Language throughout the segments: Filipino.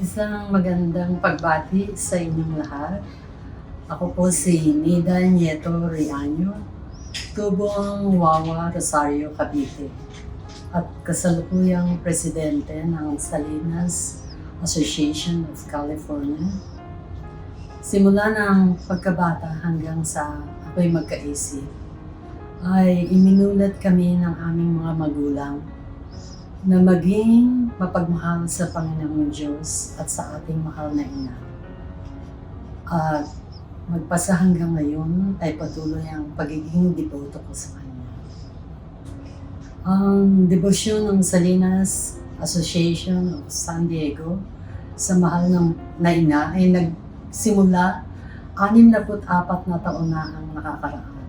Isang magandang pagbati sa inyong lahat. Ako po si Nida Nieto Riaño, tubong Wawa, Rosario, Cavite, at kasalukuyang presidente ng Salinas Association of California. Simula ng pagkabata hanggang sa ako'y magkaisip, ay iminulat kami ng aming mga magulang na maging mapagmahal sa Panginoong Diyos at sa ating mahal na ina. At magpasa hanggang ngayon ay patuloy ang pagiging deboto ko sa Kanya. Ang debosyon ng Salinas Association of San Diego sa mahal na ina ay nagsimula 64 na taon na ang nakakaraan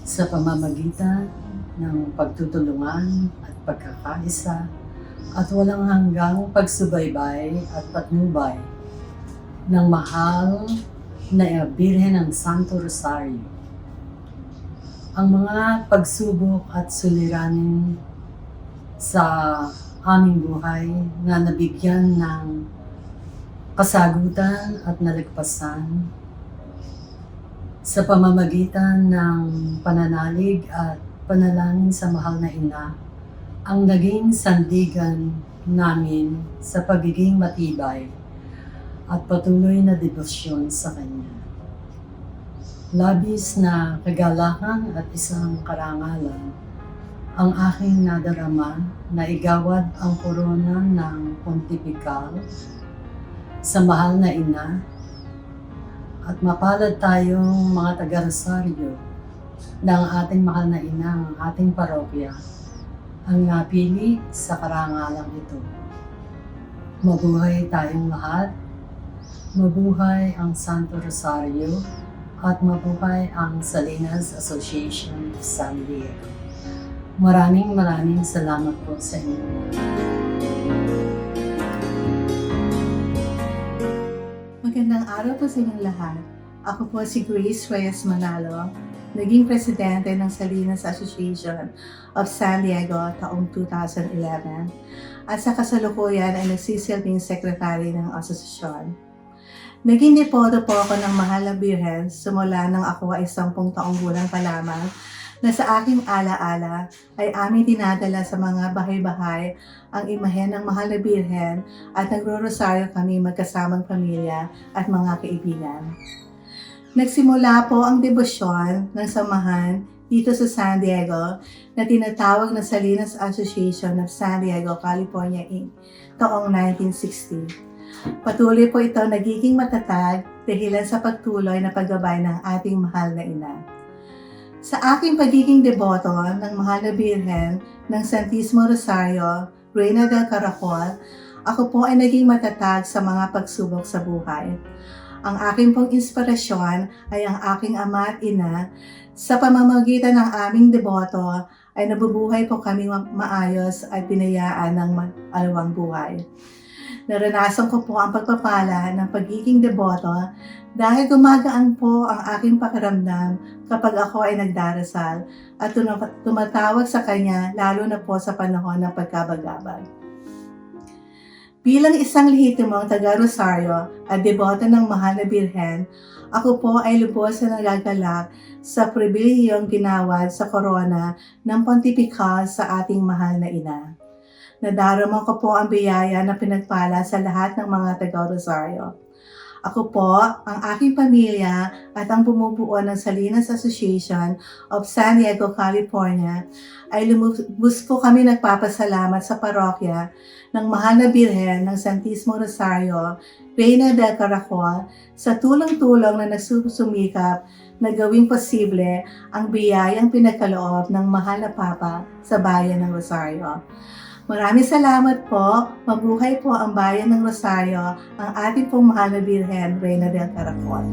sa pamamagitan ng pagtutulungan at pagkakaisa at walang hanggang pagsubaybay at patnubay ng mahal na Birhen ng Santo Rosario. Ang mga pagsubok at suliranin sa aming buhay na nabigyan ng kasagutan at nalagpasan sa pamamagitan ng pananalig at panalangin sa mahal na ina ang naging sandigan namin sa pagiging matibay at patuloy na debosyon sa Kanya. Labis na kagalakan at isang karangalan ang aking nadarama na igawad ang korona ng pontifical sa mahal na ina at mapalad tayong mga taga-Rosario ng ating mahal na ina, ang ating parokya, ang napili sa karangalang ito. Mabuhay tayong lahat, mabuhay ang Santo Rosario, at mabuhay ang Salinas Association of San Diego. Maraming salamat po sa inyo. Magandang araw po sa inyong lahat. Ako po si Grace Reyes Manalo, naging presidente ng Salinas Association of San Diego taong 2011 at sa kasalukuyan ay nagsisilbing sekretary ng asosasyon. Naging depoto po ako ng Mahal na Birhen simula nang ako ay 10 taong gulang pa lamang na sa aking alaala ay aming dinadala sa mga bahay-bahay ang imahen ng Mahal na Birhen at nagro-rosaryo kami magkasamang pamilya at mga kaibigan. Nagsimula po ang debosyon ng samahan dito sa San Diego na tinatawag na Salinas Association of San Diego, California, Inc. taong 1960. Patuloy po ito nagiging matatag dahilan sa pagtuloy na paggabay ng ating mahal na ina. Sa aking pagiging deboto ng Mahal na Birhen ng Santisimo Rosario, Reina del Caracol, ako po ay naging matatag sa mga pagsubok sa buhay. Ang aking pong inspirasyon ay ang aking ama at ina. Sa pamamagitan ng aming deboto ay nabubuhay po kami maayos at binayaan ng alawang buhay. Naranasan ko po ang pagpapala ng pagiging deboto dahil gumagaan po ang aking pakiramdam kapag ako ay nagdarasal at tumatawag sa Kanya lalo na po sa panahon ng pagkabagabag. Bilang isang lehitimong taga-Rosario at deboto ng Mahal na Birhen, ako po ay lubos na nagagalak sa pribilehiyong ginawad sa korona ng pontifical sa ating mahal na ina. Nadarama ko po ang biyaya na pinagpala sa lahat ng mga taga-Rosario. Ako po, ang aking pamilya at ang bumubuo ng Salinas Association of San Diego, California ay lumubos po kami nagpapasalamat sa parokya ng Mahal na Birhen ng Santisimo Rosario, Reina del Caracol, sa tulong-tulong na nagsusumikap na gawing posible ang biyayang pinagkaloob ng Mahal na Papa sa bayan ng Rosario. Maraming salamat po. Mabuhay po ang bayan ng Rosario, ang ating pong Mahal na Birhen, Reina del Caracol.